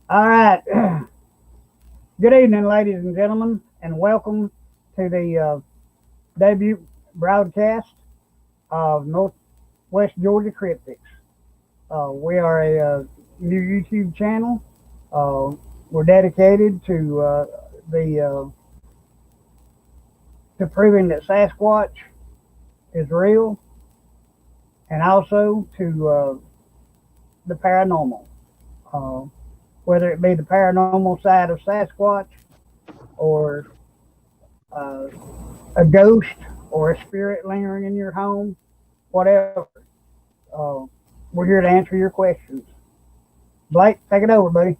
All right. Good evening, ladies and gentlemen, and welcome to the debut broadcast of Northwest Georgia Cryptics. We are a new YouTube channel. Uh, we're dedicated the to proving that Sasquatch is real, and also to the paranormal. Uh, Whether it be the paranormal side of Sasquatch or uh, a ghost or a spirit lingering in your home, whatever. Uh, we're here to answer your questions. Blake, take it over, buddy.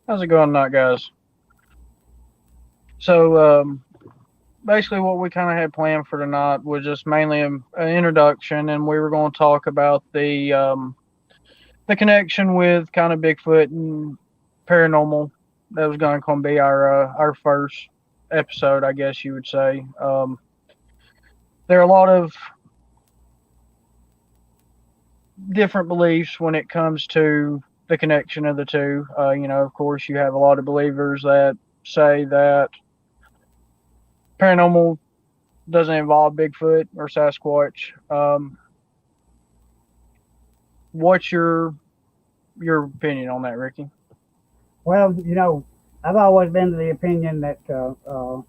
How's it going tonight, guys? So, basically, what we kind of had planned for tonight was just mainly an introduction, and we were going to talk about the connection with kind of Bigfoot and paranormal. That was going to be our first episode, I guess you would say. There are a lot of different beliefs when it comes to the connection of the two. Of course, you have a lot of believers that say that paranormal doesn't involve Bigfoot or Sasquatch. What's your opinion on that, Ricky? Well, I've always been to the opinion that Bigfoot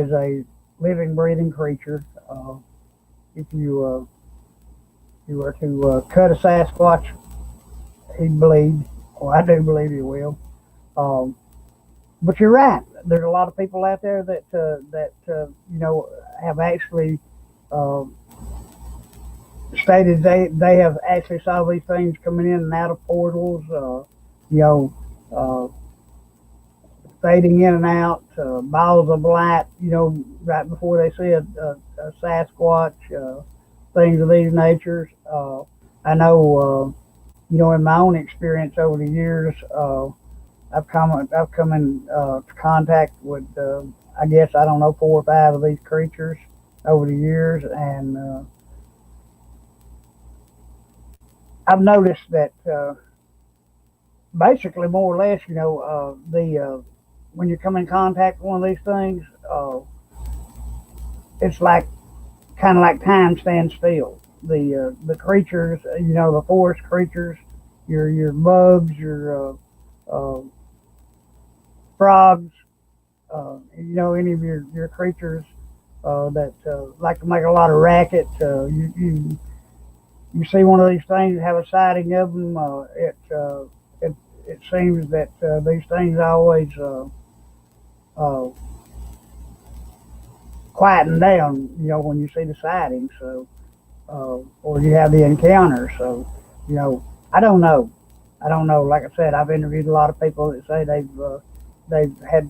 is a living, breathing creature. If you were to cut a Sasquatch, he'd bleed. Well, I do believe he will. Um, but you're right. There's a lot of people out there that have actually uh, stated they have actually saw these things coming in and out of portals. You know, uh, Fading in and out, balls of light. Right before they see a Sasquatch, things of these natures. I know. In my own experience over the years, I've come in contact with I guess I don't know 4 or 5 of these creatures over the years, and I've noticed that basically more or less, the when you come in contact with one of these things, it's like kind of like time stands still. The creatures, the forest creatures, your bugs, your frogs, any of your creatures that like to make a lot of racket. You see one of these things, have a sighting of them. It seems that these things always uh, quieten down. When you see the sighting, so or you have the encounter. So, I don't know. I don't know. Like I said, I've interviewed a lot of people that say they've had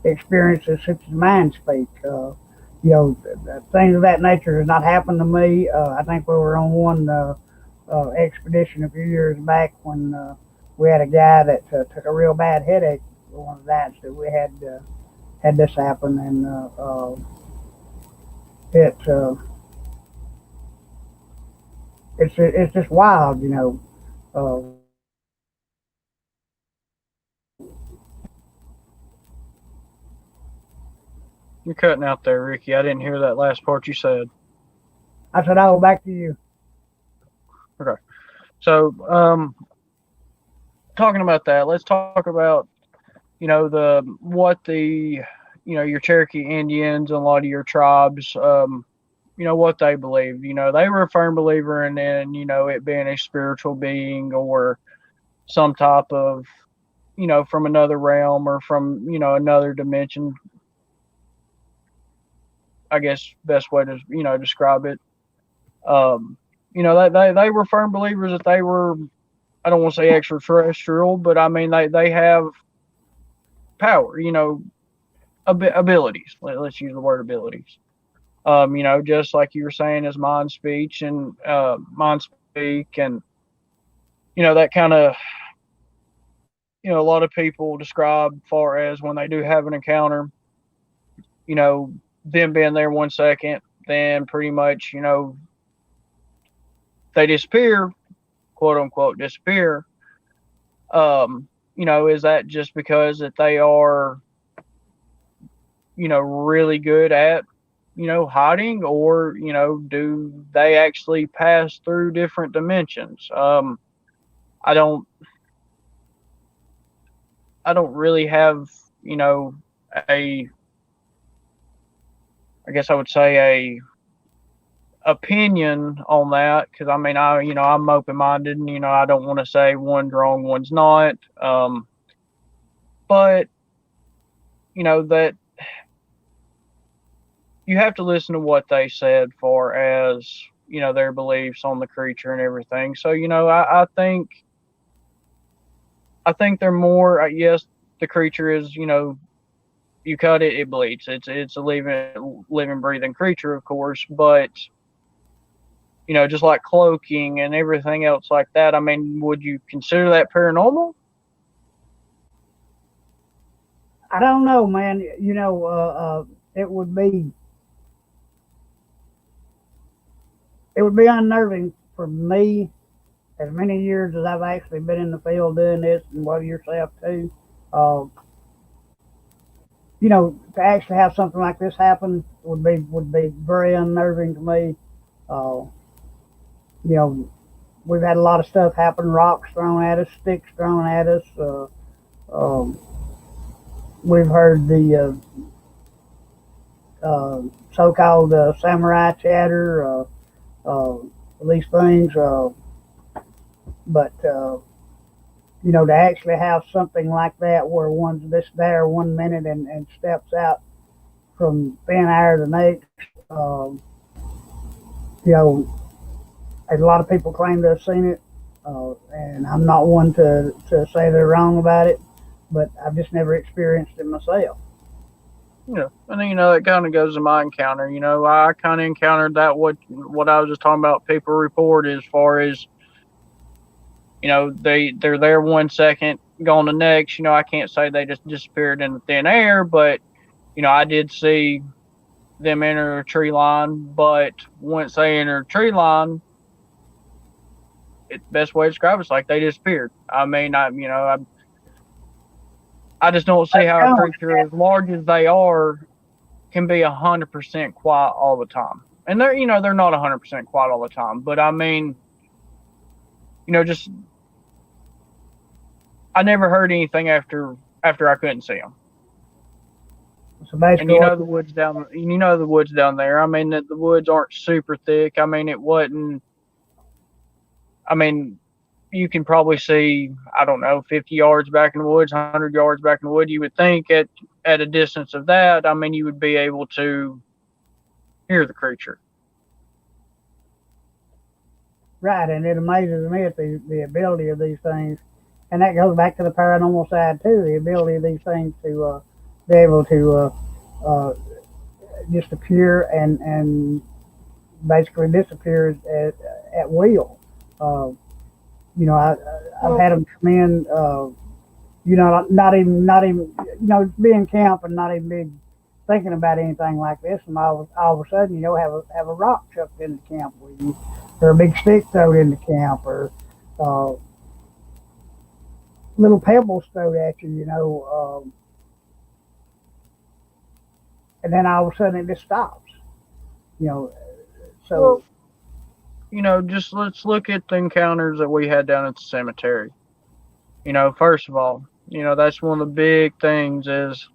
experiences such as mind speak. Things of that nature has not happened to me. I think we were on one expedition a few years back when we had a guy that took a real bad headache one of the nights that we had this happen, and it it's just wild, You're cutting out there, Ricky. I didn't hear that last part you said. I said, "Oh, back to you." Okay. So, talking about that, let's talk about your Cherokee Indians and a lot of your tribes. What they believe. They were a firm believer in then it being a spiritual being or some type of from another realm or from another dimension. I guess best way to describe it. Um, they were firm believers that they were. I don't want to say extraterrestrial, but I mean they have power. Abilities. Let's use the word abilities. Just like you were saying, is mind speech and mind speak, and that kind of a lot of people describe far as when they do have an encounter, them being there 1 second, then pretty much they disappear, quote unquote disappear, Is that just because that they are, really good at, hiding, or, do they actually pass through different dimensions? I don't, I don't really have, a, I guess I would say a opinion on that, because I mean, I'm open minded, and I don't want to say one's wrong, one's not. But that you have to listen to what they said for as their beliefs on the creature and everything. So I think they're more, yes, the creature is, you cut it, it bleeds. It's a living breathing creature, of course, but just like cloaking and everything else like that. I mean, would you consider that paranormal? I don't know, man. It would be unnerving for me, as many years as I've actually been in the field doing this, and well yourself too. Uh, to actually have something like this happen would be very unnerving to me. Uh, you know, we've had a lot of stuff happen: rocks thrown at us, sticks thrown at us. Um, we've heard the so-called samurai chatter, uh, these things. But to actually have something like that where one's just there 1 minute and steps out from thin air the next, um, you know, a lot of people claim to have seen it, and I'm not one to say they're wrong about it, but I've just never experienced it myself. And then that kind of goes to my encounter. I kind of encountered that what I was just talking about. People report as far as they're there 1 second, gone the next. I can't say they just disappeared in the thin air, but I did see them enter a tree line. But once they enter a tree line, best way to describe it's like they disappeared. I mean, I just don't see how a creature as large as they are can be 100% quiet all the time. And they're not 100% quiet all the time. But I mean, just I never heard anything after I couldn't see them. So And basically, the woods down there. I mean, the woods aren't super thick. I mean, it wasn't. I mean, you can probably see, I don't know, 50 yards back in the woods, 100 yards back in the wood. You would think at a distance of that, I mean, you would be able to hear the creature. right, and it amazes me at the ability of these things, and that goes back to the paranormal side too. The ability of these things to be able to uh, just appear and basically disappear at will. Uh, I've had them come in. Not even be in camp and not even be thinking about anything like this, and all of a sudden, have a rock chucked into camp with you, or a big stick thrown into camp, or uh, little pebbles thrown at you, and then all of a sudden it just stops. You know, so Well, just let's look at the encounters that we had down at the cemetery. First of all, that's one of the big things is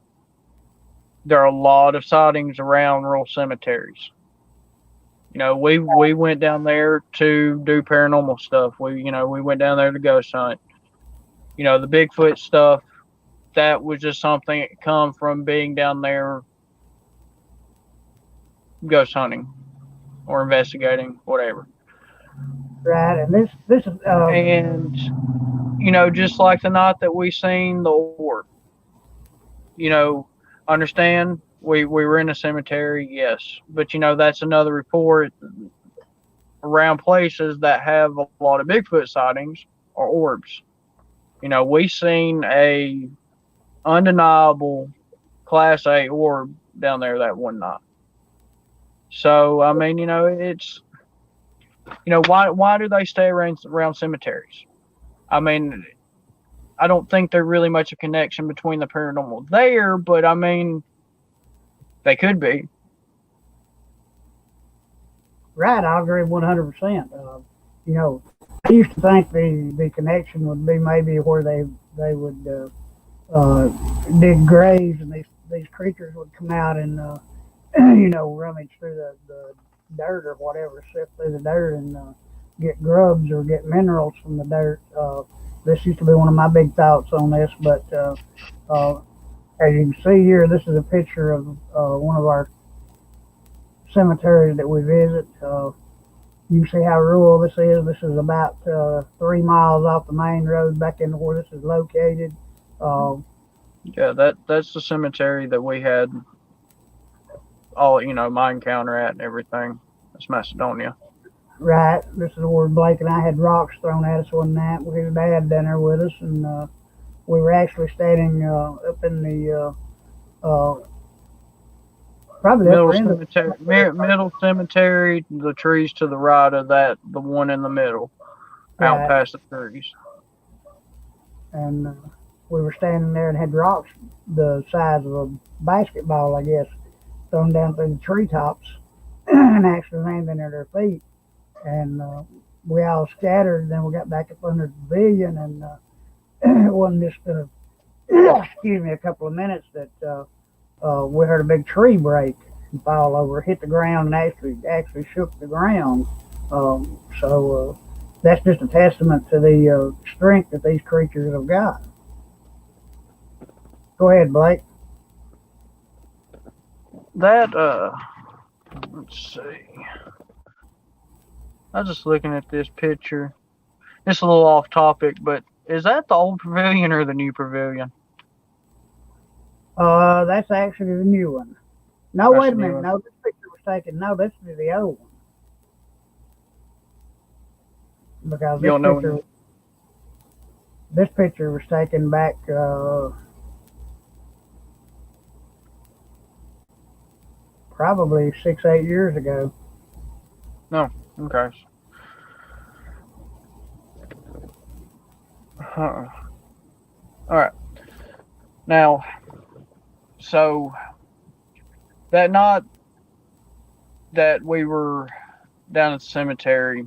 there are a lot of sightings around rural cemeteries. We went down there to do paranormal stuff. We went down there to ghost hunt. The Bigfoot stuff, that was just something that come from being down there ghost hunting or investigating, whatever. right, and this is And just like the night that we seen the orb, you know, understand we were in a cemetery, yes, but that's another report around places that have a lot of Bigfoot sightings or orbs. We seen a undeniable Class A orb down there that one night. So I mean, it's why do they stay around cemeteries? I mean, I don't think there's really much a connection between the paranormal there, but I mean, they could be. Right, I agree 100%. You know, I used to think the connection would be maybe where they would uh, dig graves, and these creatures would come out and rummage through the dirt or whatever, sift through the dirt and get grubs or get minerals from the dirt. This used to be one of my big thoughts on this, but as you can see here, this is a picture of one of our cemeteries that we visit. You see how rural this is. This is about 3 miles off the main road back into where this is located. Uh, Yeah, that's the cemetery that we had all my encounter at and everything. That's Macedonia. right. This is where Blake and I had rocks thrown at us one night with his dad down there with us, and we were actually standing up in the probably the Middle upper end of cemetery, middle cemetery. The trees to the right of that, the one in the middle, out right, past the trees. and we were standing there and had rocks the size of a basketball, I guess, thrown down through the treetops and actually landing at their feet. And we all scattered. And then we got back up under the pavilion, and it wasn't just excuse me, a couple of minutes that we heard a big tree break and fall over, hit the ground, and actually shook the ground. So that's just a testament to the strength that these creatures have got. Go ahead, Blake. That let's see. I was just looking at this picture. It's a little off topic, but is that the old pavilion or the new pavilion? That's actually the new one. No, That's wait the a new minute. one. No, this picture was taken. No, this is the old one because You don't know. this picture was taken back probably 6, 8 years ago. No. Okay. All right. Now, so that night that we were down at the cemetery,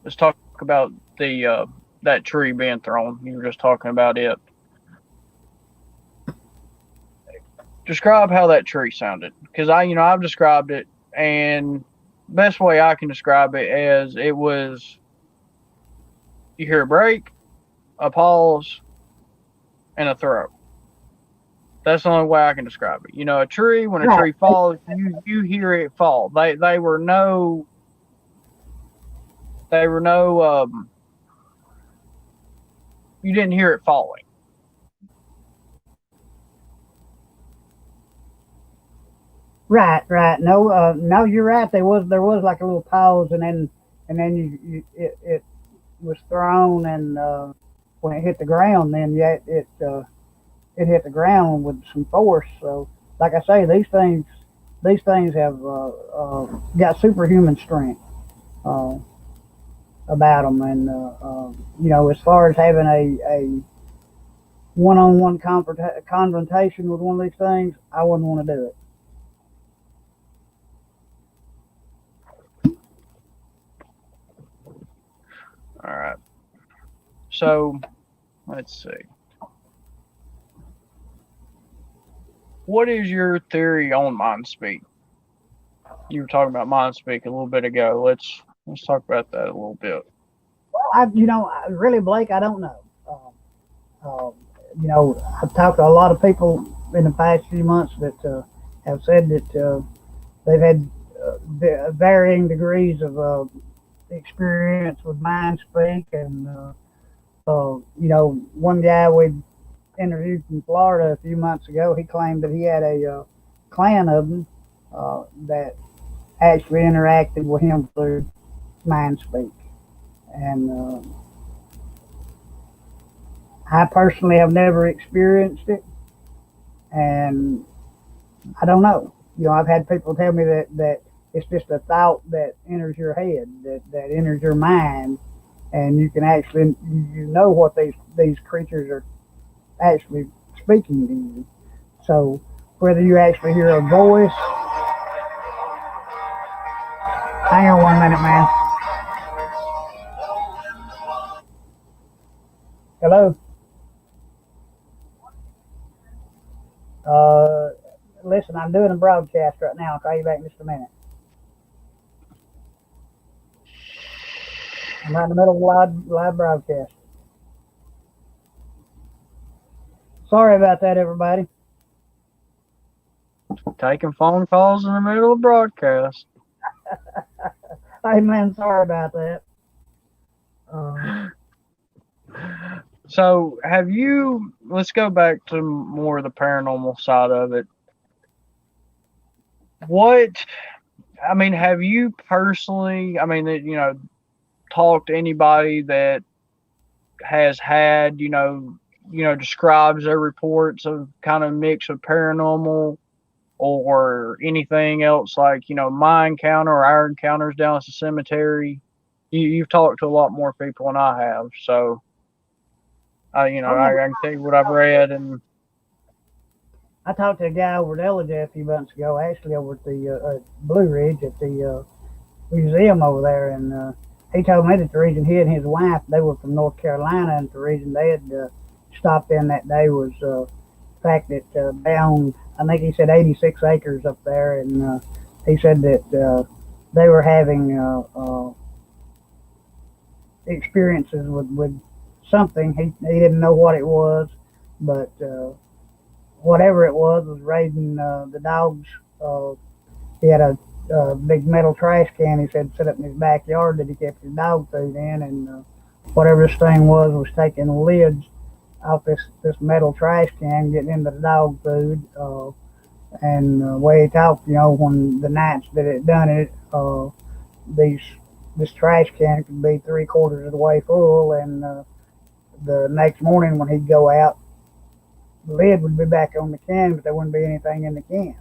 let's talk about the that tree being thrown. You were just talking about it. Describe how that tree sounded, because I've described it, and best way I can describe it as it was. You hear a break, a pause, and a throw. That's the only way I can describe it. A tree, when a Right. tree falls, you hear it fall. They were no you didn't hear it falling. Right. No, no, you're right. There was like a little pause, and then it was thrown, and when it hit the ground, then yeah, it hit the ground with some force. So, like I say, these things have got superhuman strength uh, about them, and as far as having a one-on-one confrontation with one of these things, I wouldn't want to do it. All right. So let's see. What is your theory on mind speak? You were talking about mind speak a little bit ago. Let's talk about that a little bit. Well, really, Blake, I don't know. I've talked to a lot of people in the past few months that have said that they've had varying degrees of experience with mind speak, and one guy we interviewed from Florida a few months ago, he claimed that he had a clan of them that actually interacted with him through mind speak, and I personally have never experienced it, and I don't know. I've had people tell me that it's just a thought that enters your head, that enters your mind, and you can actually you know what these creatures are actually speaking to you. So whether you actually hear a voice, hang on 1 minute, man. Hello. Uh, Listen, I'm doing a broadcast right now. I'll call you back in just a minute. I'm right in the middle of a live broadcast. Sorry about that, everybody. Taking phone calls in the middle of broadcast. Hey, man, sorry about that. So, let's go back to more of the paranormal side of it. Have you personally, talked to anybody that has had, describes their reports of kind of mix of paranormal or anything else like, my encounter or our encounters down at the cemetery? You've talked to a lot more people than I have, so I can tell you what I've read. And I talked to a guy over at Ellijay a few months ago, actually over at the Blue Ridge at the museum over there, and he told me that the reason he and his wife, they were from North Carolina, and the reason they had stopped in that day was the fact that they owned, I think he said 86 acres up there, and he said that they were having experiences with something. He didn't know what it was, but whatever it was raising the dogs. He had a big metal trash can, he said, set up in his backyard that he kept his dog food in, and whatever this thing was taking the lids off this metal trash can, getting into the dog food. And way he talked, when the nights that it done it, these this trash can could be 3/4 of the way full, and the next morning when he'd go out, the lid would be back on the can, but there wouldn't be anything in the can.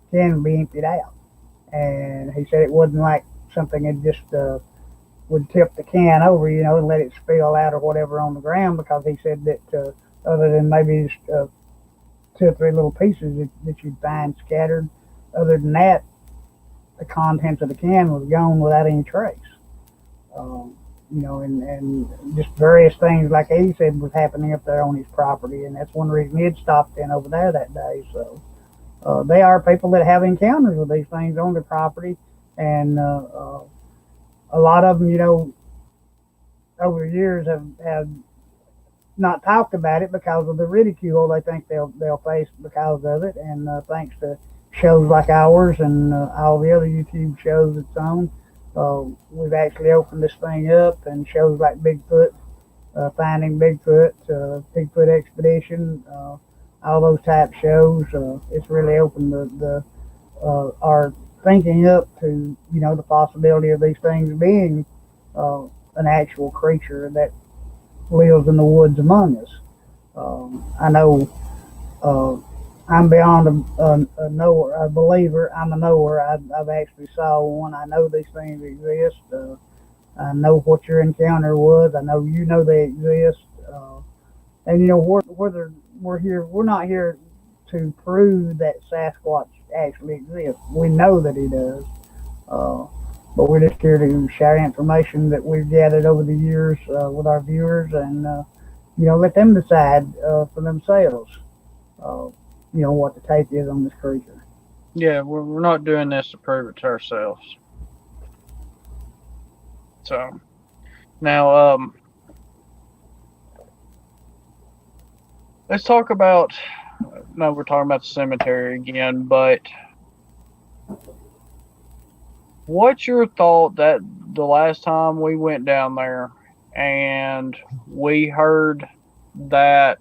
The can would be emptied out. And he said it wasn't like something that just would tip the can over, and let it spill out or whatever on the ground, because he said that other than maybe just 2 or 3 little pieces that you'd find scattered, other than that, the contents of the can was gone without any trace. And just various things, like he said, was happening up there on his property, and that's one reason he had stopped in over there that day. So they are people that have encounters with these things on their property, and a lot of them, over the years have not talked about it because of the ridicule they think they'll face because of it, and thanks to shows like ours and all the other YouTube shows it's on, we've actually opened this thing up, and shows like Bigfoot, Finding Bigfoot, Bigfoot Expedition, all those type shows. It's really opened our thinking up to the possibility of these things being an actual creature that lives in the woods among us. I know I'm beyond a knower, a believer. I'm a knower. I've actually saw one. I know these things exist. I know what your encounter was. I know they exist. And whether we're here, we're not here to prove that Sasquatch actually exists. We know that he does. But we're just here to share information that we've gathered over the years with our viewers, and let them decide for themselves. What the take is on this creature. yeah, we're not doing this to prove it to ourselves. So now, let's talk about. No, we're talking about the cemetery again, but what's your thought that the last time we went down there and we heard that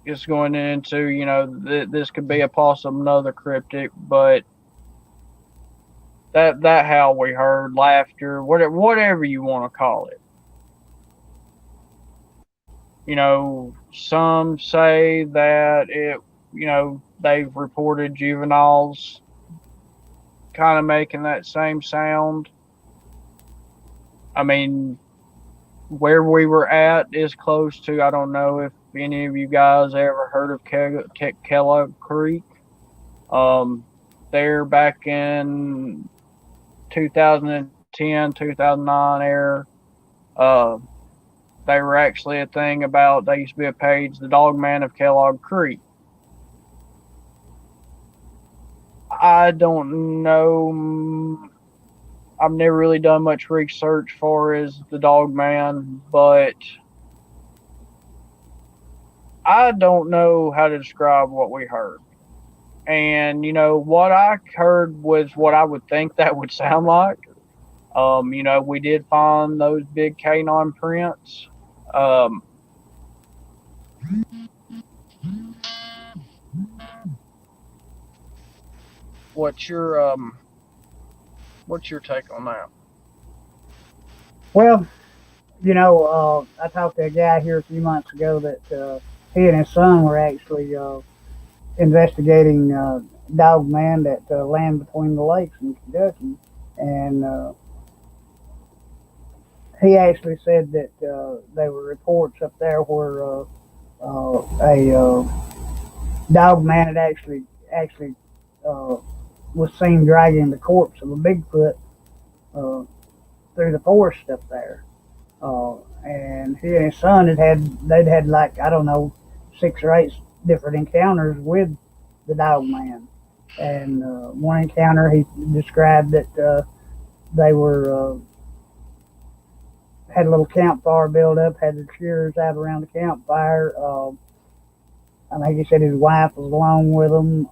it's going into, this could be a possible another cryptic, but that howl we heard, laughter, whatever you want to call it. Some say that they've reported juveniles kind of making that same sound. I mean, where we were at is close to, I don't know if any of you guys ever heard of Kellogg Creek. Um, there back in 2010, 2009 era, uh, they were actually a thing about, they used to be a page, the Dog Man of Kellogg Creek. I don't know. I've never really done much research for as the Dog Man, but I don't know how to describe what we heard. And what I heard was what I would think that would sound like. We did find those big canine prints. Um, what's your what's your take on that? Well, I talked to a guy here a few months ago that he and his son were actually investigating dog man that land between the lakes in Kentucky, and he actually said that there were reports up there where a dog man had actually uh, was seen dragging the corpse of a Bigfoot uh, through the forest up there. And he and his son they'd had like I don't know 6 or 8 different encounters with the dog man. And one encounter he described that they were had a little campfire built up, had the cheers out around the campfire. I think he said his wife was along with them. It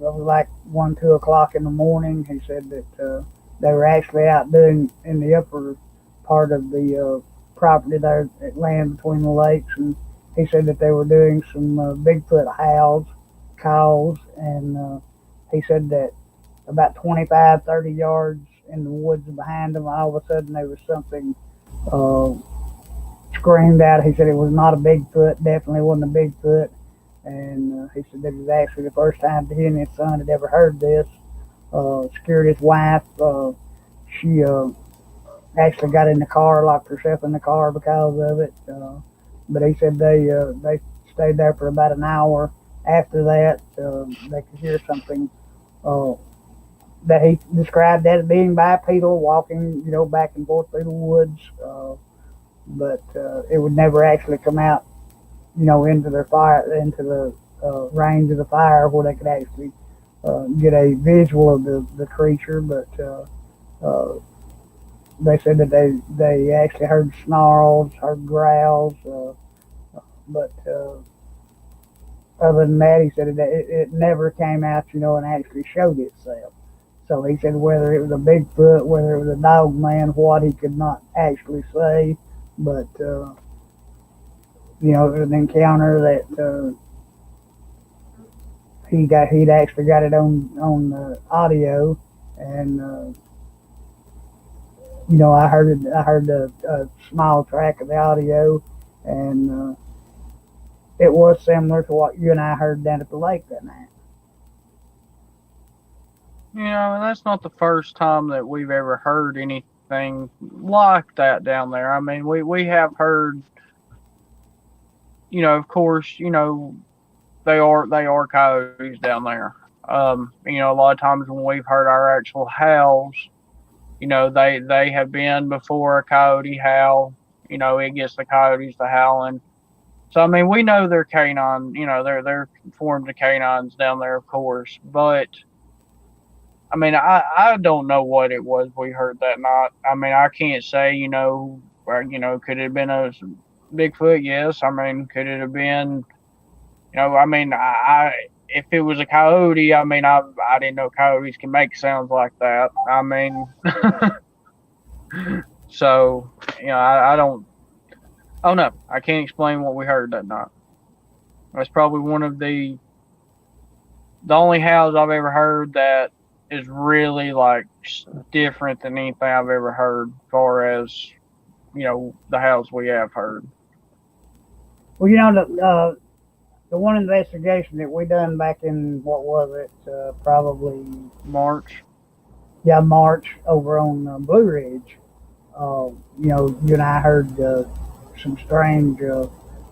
was like 1, 2 o'clock in the morning. He said that they were actually out doing in the upper part of the property there at land between the lakes, and he said that they were doing some Bigfoot calls, and he said that about 25, 30 yards in the woods behind them, all of a sudden there was something uh, screamed out. He said it was not a Bigfoot, definitely wasn't a Bigfoot, and he said that it was actually the first time that he and his son had ever heard this. Scared his wife. She actually got in the car, locked herself in the car because of it. But he said they stayed there for about an hour. After that, they could hear something uh, that he described as being bipedal, walking, back and forth through the woods. But it would never actually come out, into their fire, into the range of the fire where they could actually get a visual of the creature. But they said that they actually heard snarls, heard growls, but other than that, he said it never came out, and actually showed itself. So he said whether it was a Bigfoot, whether it was a dog man, what he could not actually say, but it was an encounter that he'd actually got it on audio, and I heard a small track of the audio, and it was similar to what you and I heard down at the lake that night. And that's not the first time that we've ever heard anything like that down there. I mean, we have heard, of course, they are coyotes down there. A lot of times when we've heard our actual howls, they have been before a coyote howl. It gets the coyotes to howling. So I mean, we know they're canine. They're forms of canines down there, of course. But I mean, I don't know what it was we heard that night. I mean, I can't say. Could it have been a Bigfoot? Yes. I mean, could it have been? I mean, if it was a coyote, I mean, I didn't know coyotes can make sounds like that. I mean, so I don't. Oh no, I can't explain what we heard that night. That's probably one of the only howls I've ever heard that is really like different than anything I've ever heard, as far as the howls we have heard. Well, the one investigation that we done back in what was it? Probably March. March over on Blue Ridge. You and I heard some strange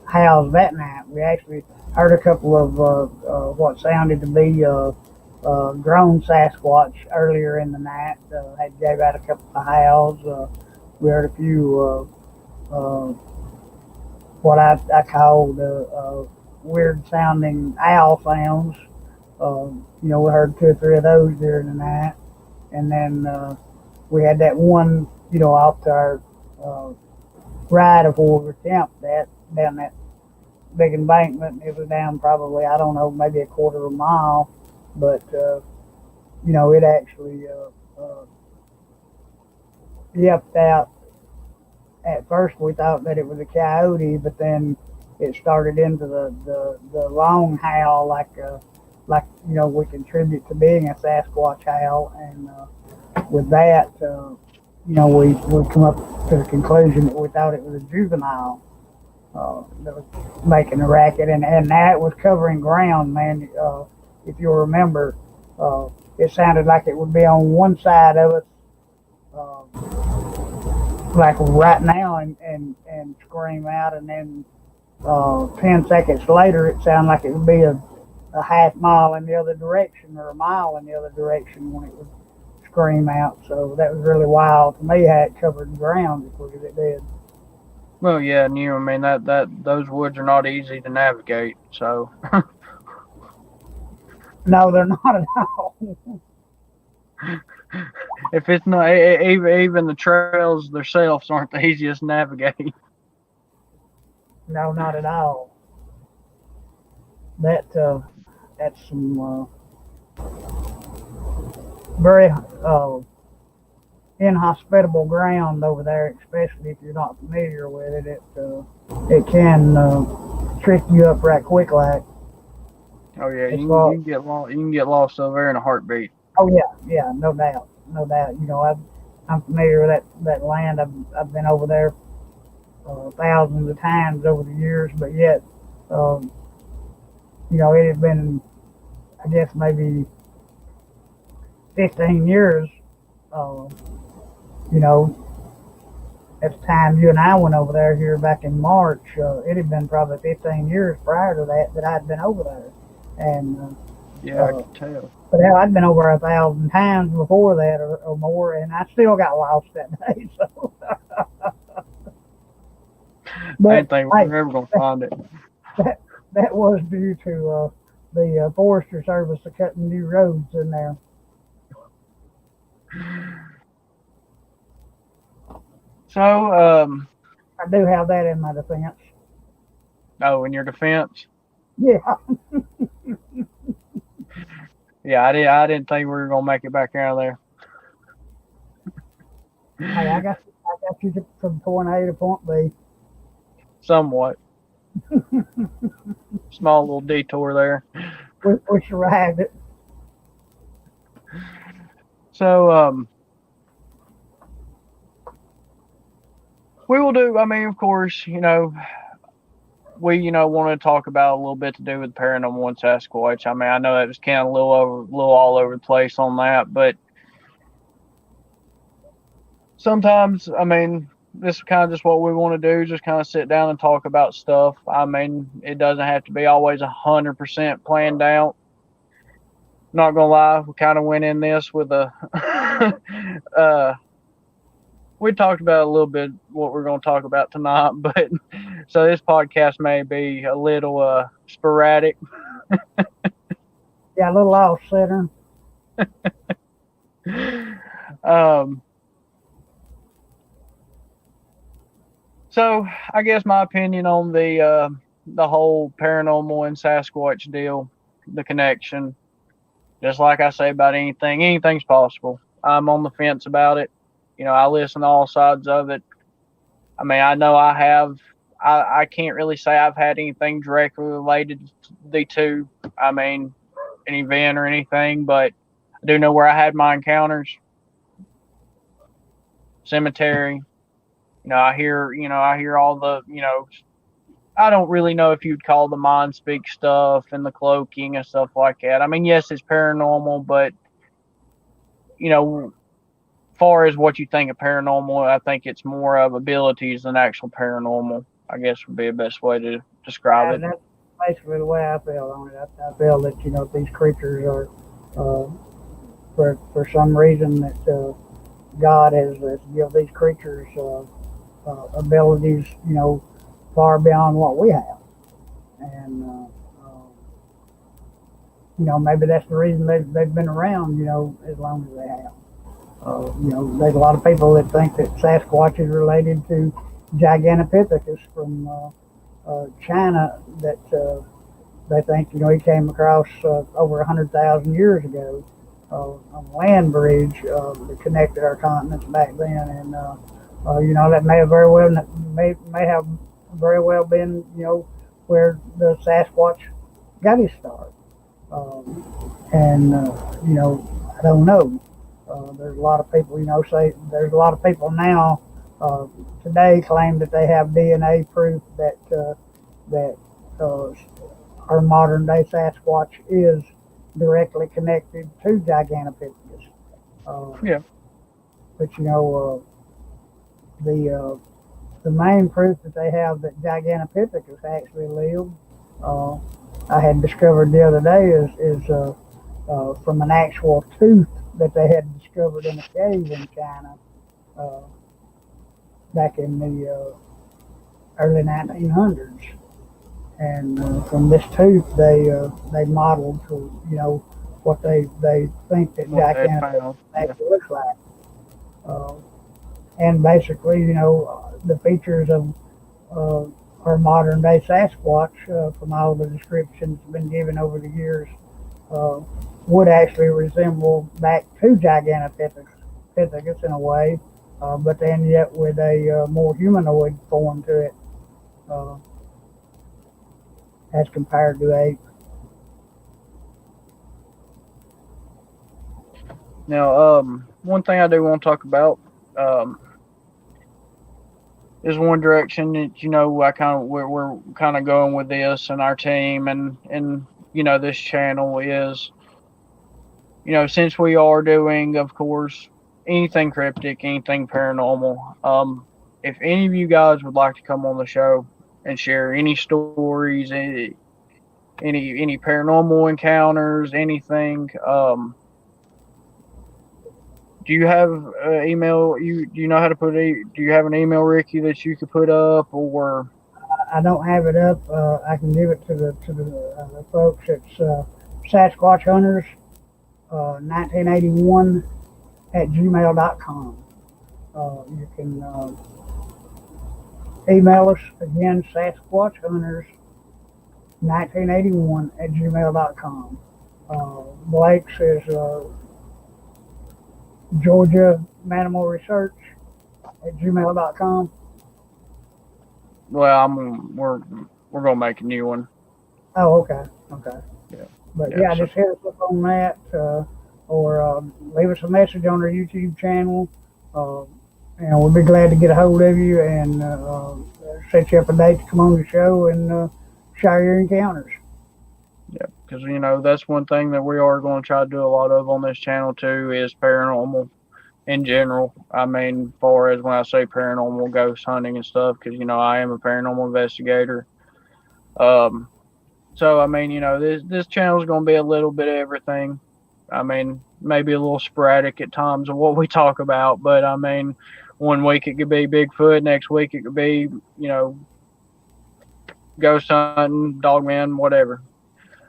howls that night. We actually heard a couple of what sounded to be grown Sasquatch earlier in the night. Had gave out a couple of howls. We heard a few what I called weird sounding owl sounds. We heard two or three of those during the night, and then we had that one, off to our uh, right of where we were camped at, down that big embankment. It was down probably, I don't know, maybe a quarter of a mile, but it actually yipped out. At first, we thought that it was a coyote, but then it started into the long howl, like we contribute to being a Sasquatch howl, and with that, we come up to the conclusion that we thought it was a juvenile that was making a racket, and that was covering ground, man. If you remember, it sounded like it would be on one side of us, like right now, and scream out, and then 10 seconds later, it sounded like it would be a half mile in the other direction or a mile in the other direction when it would scream out. So that was really wild to me how it covered ground as quick as it did. Well, yeah, and I mean that those woods are not easy to navigate. So No, they're not at all. if it's not even the trails themselves aren't the easiest to navigate. No, not at all. That's some very inhospitable ground over there, especially if you're not familiar with it. It can trick you up right quick, like. Oh yeah, you can get lost. You can get lost over there in a heartbeat. Oh yeah, no doubt, no doubt. I'm familiar with that land. I've been over there thousands of times over the years, but yet, it has been, I guess, maybe 15 years. Uh, you know, at the time you and I went over there here back in March, it had been probably 15 years prior to that I'd been over there, and yeah, I can tell. But hell, I'd been over 1,000 times before that or more, and I still got lost that day. So, I didn't think we were ever gonna find it. That was due to the Forestry Service cutting new roads in there. So, I do have that in my defense. oh, in your defense, Yeah. yeah, I didn't think we were gonna make it back out of there. Hey, I got you from point A to point B. Somewhat small little detour there. We survived it. So, we will do. I mean, of course, we want to talk about a little bit to do with paranormal and Sasquatch. I mean, I know that was kind of a little all over the place on that, but sometimes, I mean, this is kind of just what we want to do, just kind of sit down and talk about stuff. I mean, it doesn't have to be always 100% planned out. Not gonna lie, we kind of went in this with a we talked about a little bit what we're going to talk about tonight, but so this podcast may be a little sporadic. Yeah, a little off center. So I guess my opinion on the whole paranormal and Sasquatch deal, the connection, just like I say about anything's possible. I'm on the fence about it. I listen to all sides of it. I mean, I know I can't really say I've had anything directly related to the two. I mean, an event or anything, but I do know where I had my encounters. Cemetery. I hear all the, I don't really know if you'd call the mind speak stuff and the cloaking and stuff like that. I mean, yes, it's paranormal, but, far as what you think of paranormal, I think it's more of abilities than actual paranormal. I guess would be the best way to describe it. That's basically the way I feel on it. I feel that these creatures are, uh, for some reason that God has given these creatures abilities, far beyond what we have, and maybe that's the reason they've been around, as long as they have. There's a lot of people that think that Sasquatch is related to Gigantopithecus from China. That they think he came across over 100,000 years ago on a land bridge that connected our continents back then, and that may have very well may have very well been where the Sasquatch got his start. And I don't know. There's a lot of people, say there's a lot of people now today claim that they have DNA proof that our modern day Sasquatch is directly connected to Gigantopithecus. Yeah. But the main proof that they have that Gigantopithecus actually lived, I had discovered the other day is from an actual tooth that they had discovered in a cave in China uh, back in the early 1900s. And from this tooth, they modeled to what they think that Gigantopithecus actually looks like. Uh, and basically, the features of our modern day Sasquatch, from all the descriptions been given over the years, uh, would actually resemble back to Gigantopithecus in a way, but then yet with a more humanoid form to it uh, as compared to ape. Now, one thing I do want to talk about um, is one direction that I kind of we're kind of going with this and our team and this channel is since we are doing, of course, anything cryptic, anything paranormal. If any of you guys would like to come on the show and share any stories, any paranormal encounters, anything, do you have email? Do you know how to put a? Do you have an email, Ricky, that you could put up, or? I don't have it up. I can give it to the folks. It's Sasquatch Hunters 1981 at gmail.com. You can email us again, Sasquatch Hunters 1981 at gmail.com. Blake's is Georgia Manimal Research at gmail.com. Well, we're gonna make a new one. Oh, okay, okay. Yeah. But yeah, So just hit us up on that, or leave us a message on our YouTube channel, uh, and we'll be glad to get a hold of you and set you up a date to come on the show and share your encounters. yeah, because that's one thing that we are going to try to do a lot of on this channel too is paranormal in general. I mean, far as when I say paranormal, ghost hunting and stuff, because I am a paranormal investigator. Um, so I mean, this channel is going to be a little bit of everything. I mean, maybe a little sporadic at times of what we talk about, but I mean, one week it could be Bigfoot, next week it could be ghost hunting, dogman, whatever.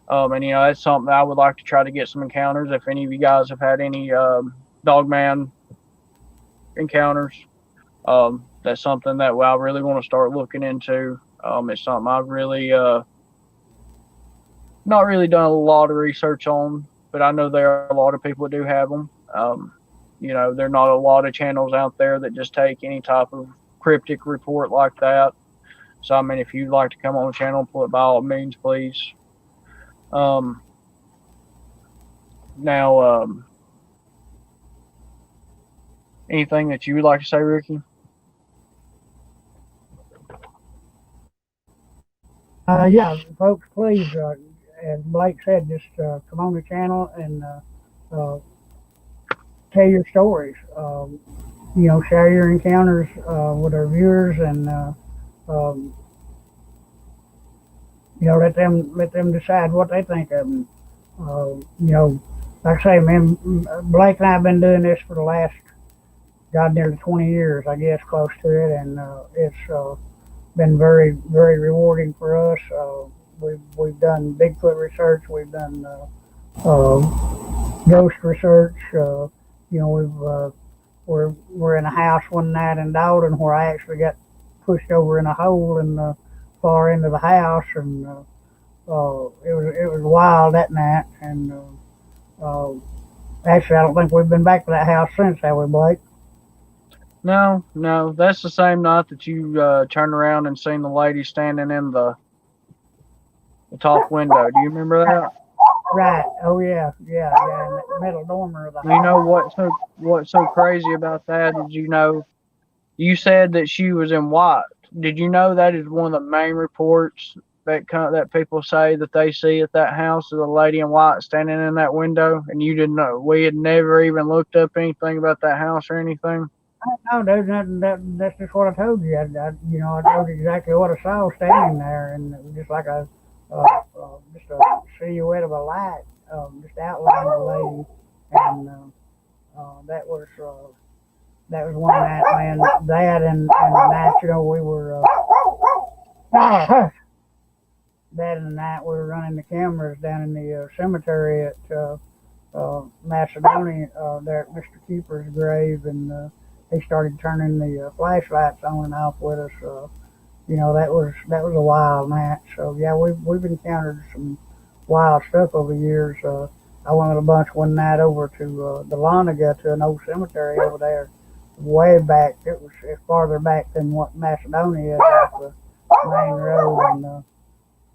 And that's something I would like to try to get some encounters. If any of you guys have had any dogman encounters, that's something that I really want to start looking into. It's something I've really not really done a lot of research on, but I know there are a lot of people that do have them. There are not a lot of channels out there that just take any type of cryptic report like that. So, I mean, if you'd like to come on the channel, by all means, please. Um, now, anything that you would like to say, Ricky? Yeah, folks, please, as Blake said, just come on the channel and uh, tell your stories. Share your encounters with our viewers, and um, let them decide what they think of them. Like I say, man, Blake and I have been doing this for the last nearly 20 years, I guess, close to it, and it's been very, very rewarding for us. We've done Bigfoot research, we've done ghost research. We're in a house one night in Dalton where I actually got pushed over in a hole in the far end of the house, and it was wild that night. And actually, I don't think we've been back to that house since, have we, Blake? No, no, that's the same night that you turned around and seen the lady standing in the top window. Do you remember that? Right. Oh yeah, yeah, yeah. In the middle dormer of the You know house. what's so crazy about that? Did you know you said that she was in white? Did you know that is one of the main reports that people say that they see at that house is a lady in white standing in that window, and you didn't know? We had never even looked up anything about that house or anything. No, there's nothing. That's just what I told you. I told you exactly what I saw standing there, and it was just like just a silhouette of a light, just outlining the lady, and that was one night, man. That and the night, we were that and the night we were running the cameras down in the cemetery at Macedonia, there at Mr. Keeper's grave, and he started turning the flashlights on and off with us. That was a wild night. So yeah, we've encountered some wild stuff over the years. I went with a bunch one night over to the Lanaga, to an old cemetery over there, way back. It was farther back than what Macedonia is off the main road, and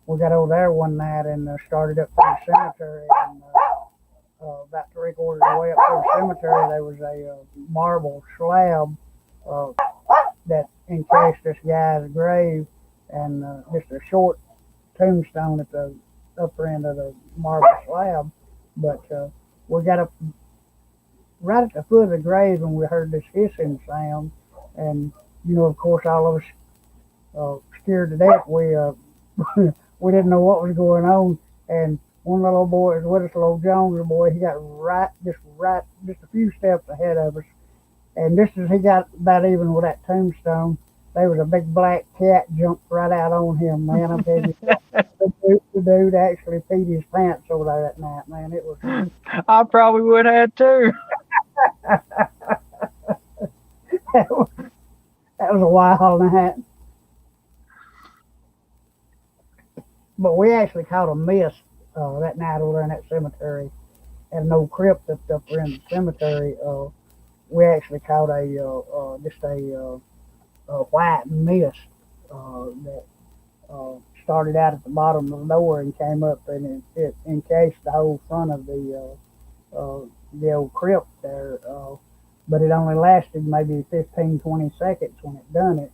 we got over there one night and started up through the cemetery, and about three-quarters of the way up through the cemetery, there was a marble slab uh, that encased this guy's grave, and just a short tombstone at the upper end of the marble slab. But we got up right at the foot of the grave, and we heard this hissing sound, and of course, all of us scared to death. We didn't know what was going on, and one little boy was with us, little Jones boy. He got just a few steps ahead of us, and just as he got about even with that tombstone, there was a big black cat jumped right out on him, man. I'm telling you, the dude actually peed his pants over there that night, man. It was I probably would have too. that was a wild night. But we actually caught a mist that night over there in that cemetery at an old crypt up there in the cemetery. We actually caught just a white mist that started out at the bottom of the door and came up, and it encased the whole front of the old crypt there. But it only lasted maybe 15, 20 seconds when it done it.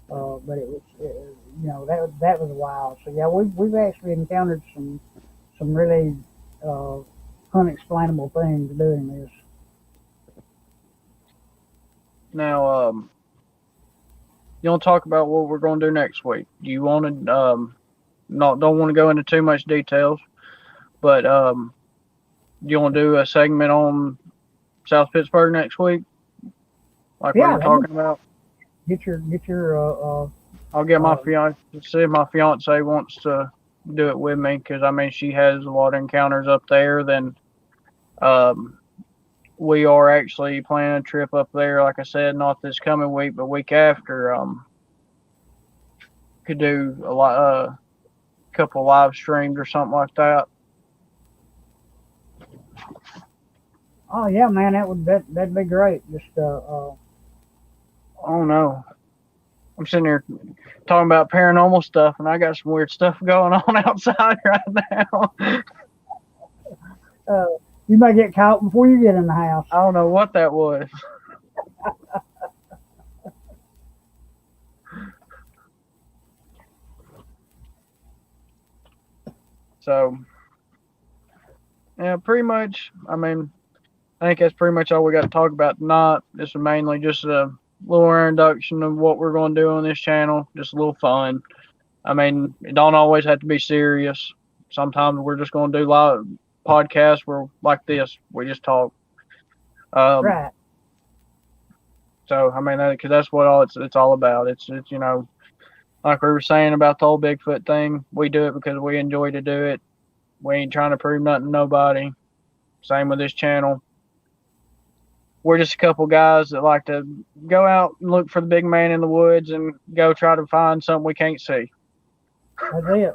But that was wild. So yeah, we've actually encountered some really uh, unexplainable things doing this. Now, you want to talk about what we're going to do next week? Do you want to not don't want to go into too much details, but do you want to do a segment on South Pittsburgh next week, like we Yeah, were talking about? get your I'll get my uh, fiance. See if my fiance wants to do it with me, because I mean she has a lot of encounters up there. Then um, we are actually planning a trip up there. Like I said, not this coming week, but week after. Could do couple live streams or something like that. oh yeah, man, that'd be great. Just I don't know. I'm sitting here talking about paranormal stuff, and I got some weird stuff going on outside right now. uh, you may get caught before you get in the house. I don't know what that was. So, yeah, pretty much. I mean, I think that's pretty much all we got to talk about tonight. This is mainly just a little introduction of what we're going to do on this channel. Just a little fun. I mean, it don't always have to be serious. Sometimes we're just going to do live podcasts where like this. We just talk. Right. So I mean, because that's what all it's all about. It's like we were saying about the whole Bigfoot thing. We do it because we enjoy to do it. We ain't trying to prove nothing to nobody. Same with this channel. We're just a couple guys that like to go out and look for the big man in the woods and go try to find something we can't see. That's it.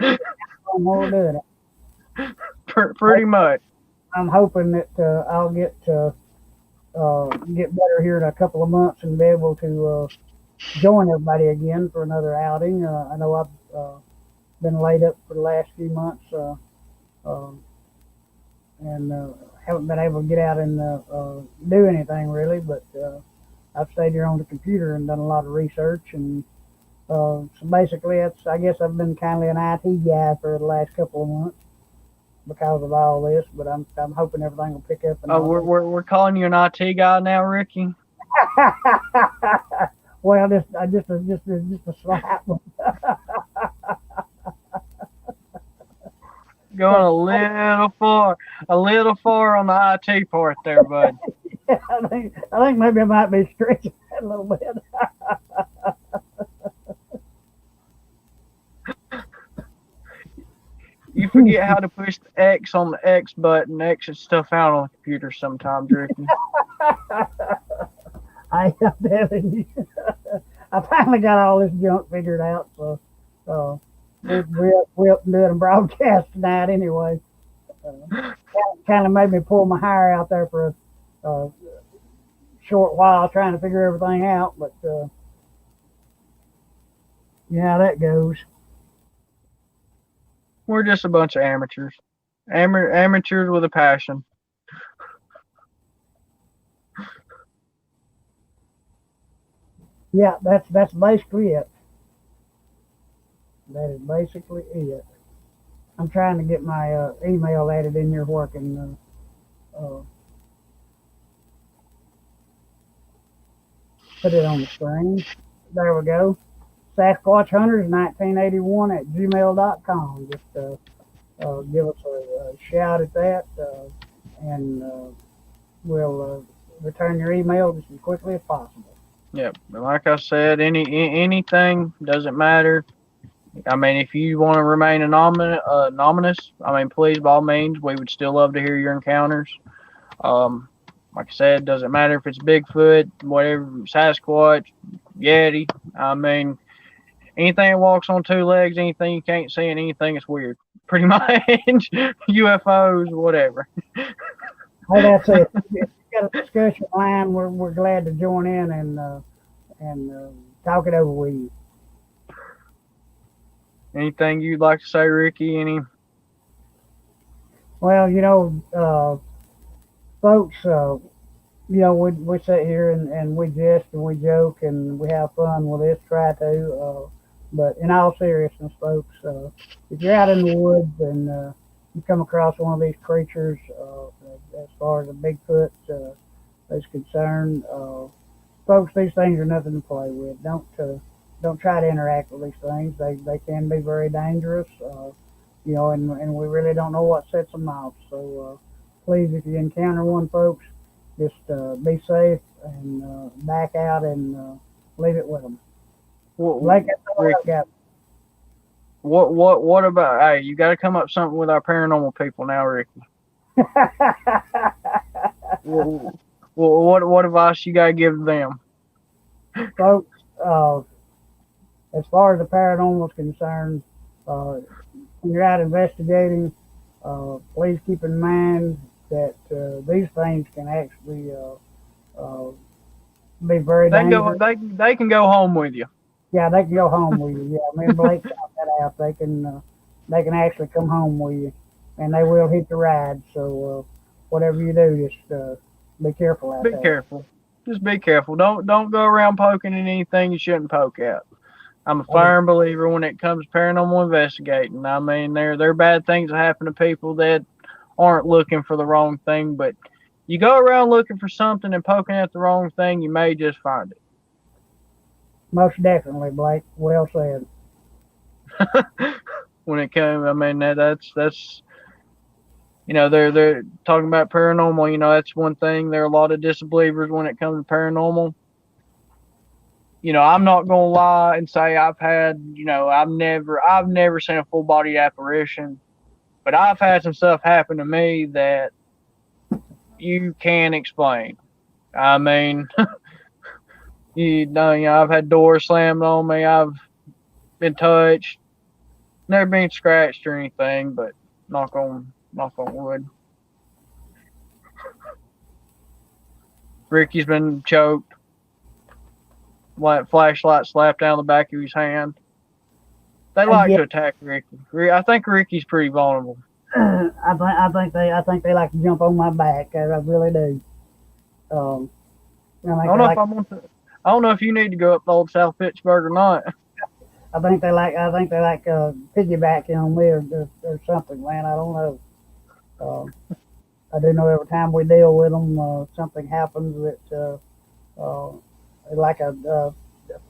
No more doing it. Pretty much. I'm hoping that I'll get better here in a couple of months and be able to join everybody again for another outing. I know I've been laid up for the last few months and haven't been able to get out and do anything really, but I've stayed here on the computer and done a lot of research. And so basically, I guess I've been kind of an IT guy for the last couple of months because of all this, but I'm hoping everything will pick up. Oh, we're calling you an IT guy now, Ricky. Well, just a slight one. Going a little far on the IT part there, bud. Yeah, I think maybe I might be stretching that a little bit. You forget how to push the X on the X button, exit stuff out on the computer sometimes, Ricky. I am telling you, I finally got all this junk figured out, so we're doing a broadcast tonight anyway. Kind of made me pull my hair out there for a short while trying to figure everything out, but yeah, how that goes. We're just a bunch of amateurs. Amateurs with a passion. Yeah, that's basically it. That is basically it. I'm trying to get my email added in here working. Put it on the screen. There we go. Sasquatch Hunters 1981 at gmail.com. Just give us a shout at that, and we'll return your email just as quickly as possible. Yep. But like I said, anything doesn't matter. I mean, if you want to remain anonymous, I mean, please, by all means, we would still love to hear your encounters. Like I said, doesn't matter if it's Bigfoot, whatever, Sasquatch, Yeti. I mean, anything that walks on two legs, anything you can't see, and anything that's weird. Pretty much UFOs, whatever. Hey, that's it. If you got a discussion line, we're glad to join in and talk it over with you. Anything you'd like to say, Ricky? Well, folks, we sit here and we jest and we joke and we have fun with this, try to. But in all seriousness, folks, if you're out in the woods and you come across one of these creatures, as far as a Bigfoot is concerned, folks, these things are nothing to play with. Don't try to interact with these things. They can be very dangerous, and we really don't know what sets them off. So please, if you encounter one, folks, just be safe and back out and leave it with them. What about? Hey, you got to come up something with our paranormal people now, Ricky. What advice you got to give them, folks? As far as the paranormal is concerned, when you're out investigating, please keep in mind that these things can actually be very dangerous. They can go home with you. Yeah, they can go home with you. Yeah, me and Blake found that out. They can actually come home with you, and they will hit the ride. So whatever you do, just be careful out there. Be careful. Just be careful. Don't go around poking at anything you shouldn't poke at. I'm a firm believer when it comes to paranormal investigating. I mean, there are bad things that happen to people that aren't looking for the wrong thing, but you go around looking for something and poking at the wrong thing, you may just find Most definitely, Blake. Well said. it. When it came, I mean that's they're talking about paranormal. That's one thing. There are a lot of disbelievers when it comes to paranormal. I'm not gonna lie and say I've had, I've never seen a full body apparition, but I've had some stuff happen to me that you can't explain. I mean, I've had doors slammed on me. I've been touched, never been scratched or anything, but knock on wood. Ricky's been choked, flashlight slapped down the back of his hand. They like Yeah, to attack Ricky. I think Ricky's pretty vulnerable. I think they like to jump on my back. I really do. Um, I I think don't they know if like. I'm on. I don't know if you need to go up to old South Pittsburgh or not. I think they like piggybacking on me or something, man. I don't know. I do know every time we deal with them, something happens that like a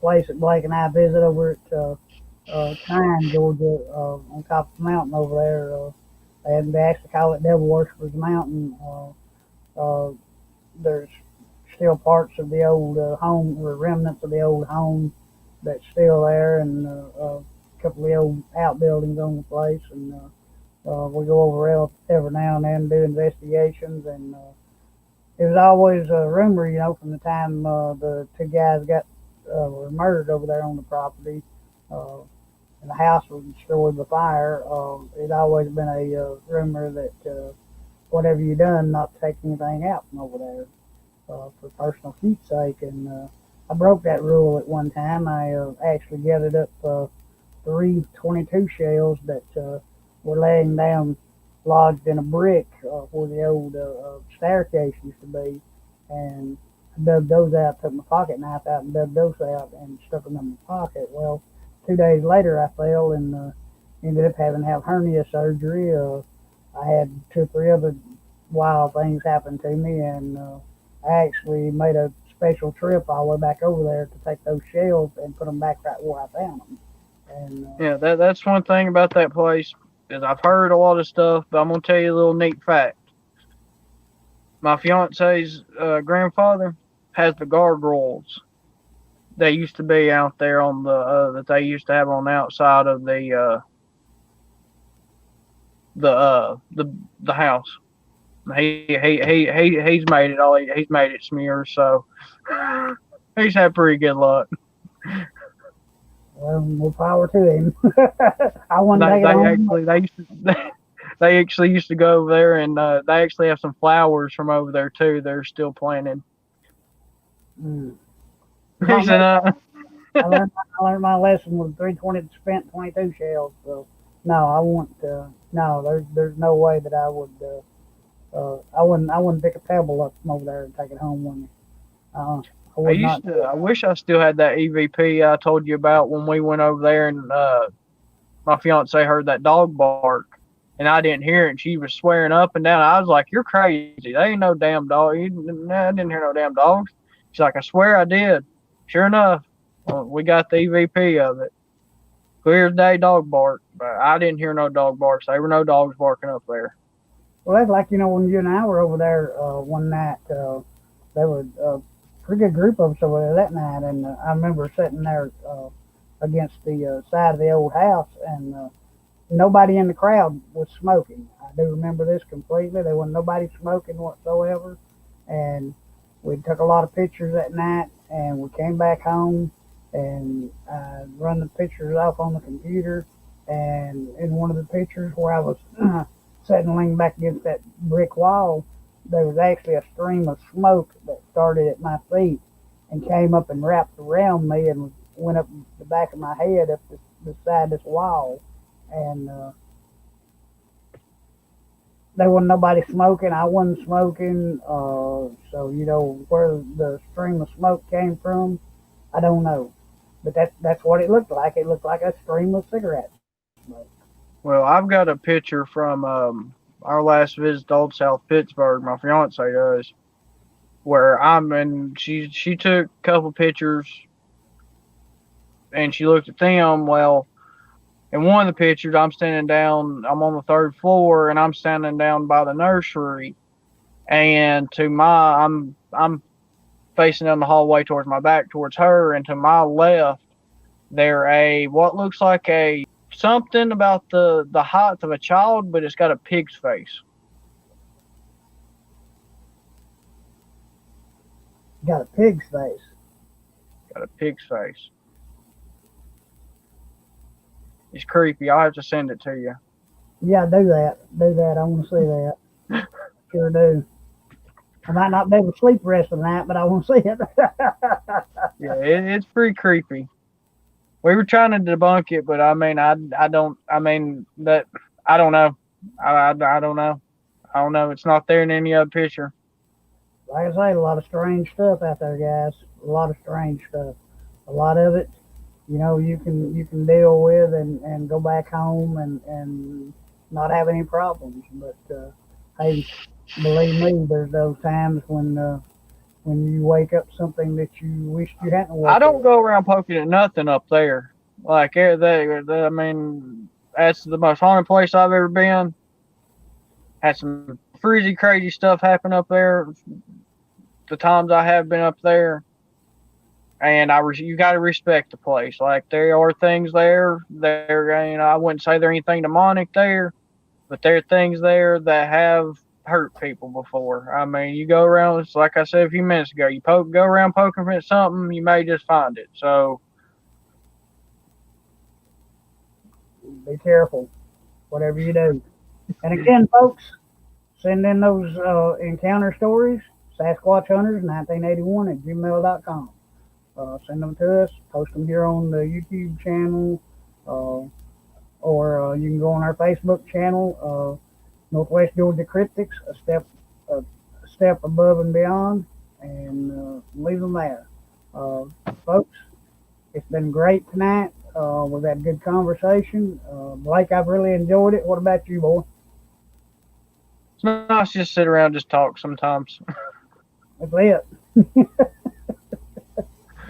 place that Blake and I visit over at Trine, Georgia, on top of the mountain over there. And they actually call it Devil Worshippers Mountain. Uh, there's still parts of the old home, or remnants of the old home that's still there, and a couple of the old outbuildings on the place. And we go over there every now and then and do investigations. And it was always a rumor, from the time the two guys were murdered over there on the property, uh, and the house was destroyed by fire. It always been a rumor that whatever you done, not to take anything out from over there for personal keepsake. And I broke that rule at one time. I actually gathered up three 22 shells that were laying down, lodged in a brick where the old staircase used to be, and I dug those out, took my pocket knife out and dug those out and stuck them in my pocket. Well, 2 days later I fell and ended up having to have hernia surgery. I had two or three other wild things happen to me, and I actually made a special trip all the way back over there to take those shells and put them back right where I found them. And Yeah, that's one thing about that place is I've heard a lot of stuff, but I'm gonna tell you a little neat fact. My fiance's grandfather has the gargoyles. They used to be out there on the that they used to have on the outside of the house. He's made it all. He's made it some years, so he's had pretty good luck. well, more power to him. I want to They take it they home. actually they used to they actually used to go over there and they actually have some flowers from over there too. They're still planted. Mm. He Not me. said, I learned my lesson with 320 spent 22 shells. So no, I want no. There's no way that I would. I wouldn't pick a pebble up from over there and take it home with me. I I would not. used to. I wish I still had that EVP I told you about when we went over there and my fiance heard that dog bark and I didn't hear it. And she was swearing up and down. I was like, "You're crazy. They ain't no damn dog. I didn't hear no damn dogs." She's like, "I swear I did." Sure enough, we got the EVP of it. Clear as day, dog bark. But I didn't hear no dog barks. There were no dogs barking up there. Well, that's like when you and I were over there one night. There were a pretty good group of us over there that night, and I remember sitting there against the side of the old house, and nobody in the crowd was smoking. I do remember this completely. There wasn't nobody smoking whatsoever, and we took a lot of pictures that night, and we came back home, and I run the pictures off on the computer, and in one of the pictures where I was sitting leaning back against that brick wall, there was actually a stream of smoke that started at my feet and came up and wrapped around me and went up the back of my head up the side of this wall. And there wasn't nobody smoking. I wasn't smoking. So where the stream of smoke came from, I don't know. But that's what it looked like. It looked like a stream of cigarette smoke. Well, I've got a picture from our last visit to Old South Pittsburgh, my fiance does, where I'm and she took a couple pictures and she looked at them. Well, in one of the pictures, I'm standing down. I'm on the third floor, and I'm standing down by the nursery. And I'm facing down the hallway towards my back, towards her, and to my left, there a what looks like a something about the height of a child, but it's got a pig's face. Got a pig's face. Got a pig's face. It's creepy. I'll have to send it to you. Yeah, do that. Do that. I want to see that. Sure do. I might not be able to sleep the rest of the night, but I want to see it. Yeah, it's pretty creepy. We were trying to debunk it, but I mean, I don't. I mean that I don't know. I don't know. I don't know. It's not there in any other picture. Like I say, a lot of strange stuff out there, guys. A lot of strange stuff. A lot of it, you can deal with and go back home and not have any problems. But hey, believe me, there's those times when you wake up something that you wished you hadn't woke I don't up. go around poking at nothing up there. Like I mean, that's the most haunted place I've ever been. Had some crazy, crazy stuff happen up there. The times I have been up there, and you got to respect the place. Like there are things there. I wouldn't say there anything demonic there, but there are things there that have hurt people before. I mean, you go around. It's like I said a few minutes ago. Go around poking for something, you may just find it. So Be careful, whatever you do. And again, folks, send in those encounter stories, SasquatchHunters1981 at gmail.com. Send them to us, post them here on the YouTube channel, or you can go on our Facebook channel, Northwest Georgia Cryptics, a step above and beyond, and leave them there. Uh, Folks, it's been great tonight. We've had good conversation. Blake, I've really enjoyed it. What about you, boy? it's nice to just sit around and just talk sometimes. That's it.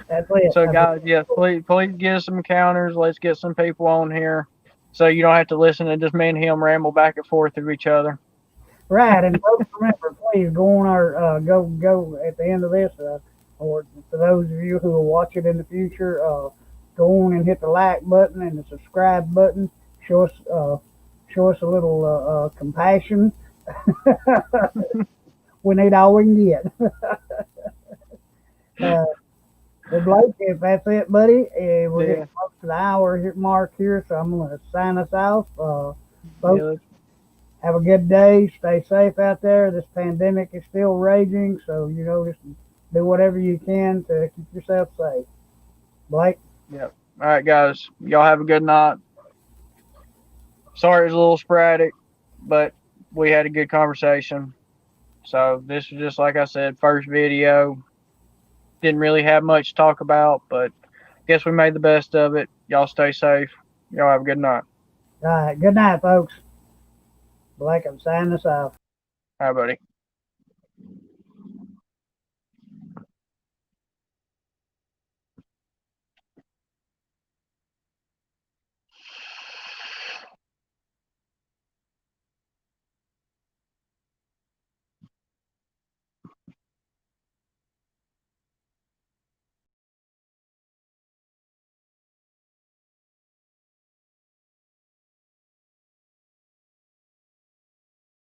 That's it. So guys, yeah, please get us some encounters. Let's get some people on here, so you don't have to listen to just me and him ramble back and forth with each other. Right, and folks, remember, please go on our go at the end of this, or for those of you who will watch it in the future, go on and hit the like button and the subscribe button. Show us a little compassion. We need all we can get. Well, Blake, if that's it, buddy, we're Yeah. getting close to the hour mark here, so I'm going to sign us off. Folks, Yeah, have a good day. Stay safe out there. This pandemic is still raging, so just do whatever you can to keep yourself safe. Blake, yeah. All right, guys. Y'all have a good night. Sorry it was a little sporadic, but we had a good conversation. So this was just like I said, first video. Didn't really have much to talk about, but guess we made the best of it. Y'all stay safe. Y'all have a good night. all right, good night, folks. Blake, I'm signing us off. All right, buddy.